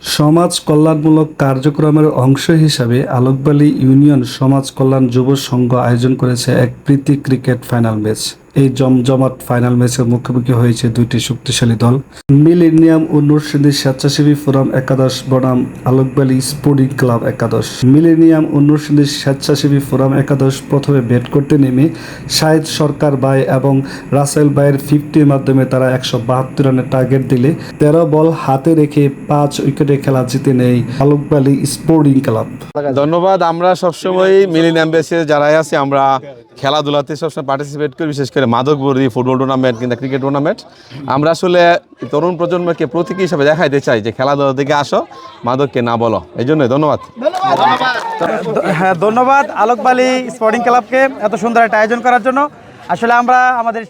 সমাজ কল্যাণমূলক কার্যক্রমের অংশ হিসাবে আলোকবালী ইউনিয়ন সমাজ কল্যাণ যুব সংঘ আয়োজন করেছে এক প্রীতি ক্রিকেট ফাইনাল ম্যাচ। এই জমজমাট ফাইনাল ম্যাচের মুখোমুখি হয়েছে দুইটি শক্তিশালী দল, মিলেনিয়াম ও নরসিংদী স্বেচ্ছাসেবী ফোরাম একাদশ বনাম আলোকবালী স্পোর্টিং ক্লাব একাদশ। মিলেনিয়াম ও নরসিংদী স্বেচ্ছাসেবী ফোরাম একাদশ প্রথমে ব্যাট করতে নেমে শাহেদ সরকার ভাই এবং রাসেল ভাইয়ের 50-র মাধ্যমে তারা 172 রানের টার্গেট দিলে 13 বল হাতে রেখে 5 উইকেটে খেলা জিতে নেয় আলোকবালী স্পোর্টিং ক্লাব। ধন্যবাদ। আমরা সবসময় মিলেনিয়াম বেসে যারা আছি আমরা খেলাধুলাতে সবসময় পার্টিসিপেট করি, বিশেষ করে মাদকবরী ফুটবল টুর্নামেন্ট কিংবা ক্রিকেট টুর্নামেন্ট। আমরা আসলে তরুণ প্রজন্মকে প্রতীকী হিসাবে দেখাইতে চাই যে খেলাধুলা দিকে আসো, মাদককে না বলো। এই জন্যই ধন্যবাদ। হ্যাঁ, ধন্যবাদ আলোকবালী স্পোর্টিং ক্লাবকে এত সুন্দর একটা আয়োজন করার জন্য। আসলে আমরা আমাদের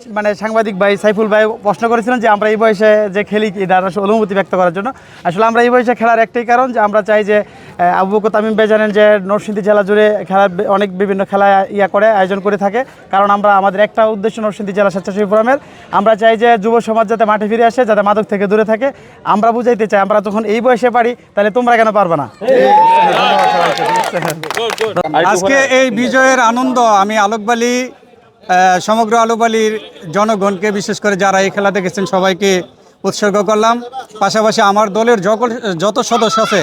সাংবাদিক ভাই সাইফুল ভাই প্রশ্ন করেছিলেন যে আমরা এই বয়সে যে খেলি এটার অনুভূতি ব্যক্ত করার জন্য। আসলে আমরা এই বয়সে খেলার একটাই কারণ যে আমরা চাই যে আবু বকর তামিম ভাই জানেন যে নরসিংদী জেলা জুড়ে খেলার অনেক বিভিন্ন খেলা আয়োজন করে থাকে। কারণ আমরা আমাদের একটা উদ্দেশ্য নরসিংদী জেলা স্বেচ্ছাসেবী ফোরামের, আমরা চাই যে যুব সমাজ যাতে মাঠে ফিরে আসে, যাতে মাদক থেকে দূরে থাকে। আমরা বুঝাইতে চাই আমরা যখন এই বয়সে পারি তাহলে তোমরা কেন পারবে না। আজকে এই বিজয়ের আনন্দ আমি আলোকবালী সমগ্র আলোকবালীর জনগণকে, বিশেষ করে যারা এই খেলা দেখেছেন সবাইকে উৎসর্গ করলাম। পাশাপাশি আমার দলের যত সদস্য আছে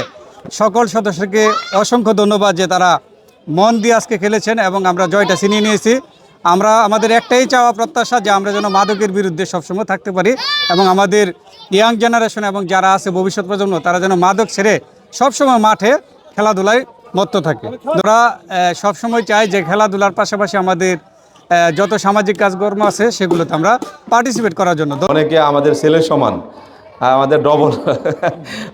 সকল সদস্যকে অসংখ্য ধন্যবাদ যে তারা মন দিয়ে আজকে খেলেছেন এবং আমরা জয়টা ছিনিয়ে নিয়েছি। আমরা আমাদের একটাই চাওয়া প্রত্যাশা যে আমরা যেন মাদকের বিরুদ্ধে সবসময় থাকতে পারি এবং আমাদের ইয়াং জেনারেশন এবং যারা আছে ভবিষ্যৎ প্রজন্ম তারা যেন মাদক ছেড়ে সবসময় মাঠে খেলাধুলায় মত্ত থাকে। ওরা সবসময় চাই যে খেলাধুলার পাশাপাশি আমাদের যত সামাজিক কাজকর্ম আছে সেগুলোতে আমরা পার্টিসিপেট করার জন্য। অনেকে আমাদের ছেলের সমান, আমাদের ডবল,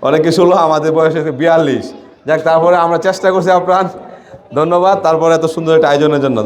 অনেকে 16, আমাদের বয়স 42। যাক, তারপরে আমরা চেষ্টা করছি আপ্রাণ। ধন্যবাদ। তারপরে এত সুন্দর একটা আয়োজনের জন্য।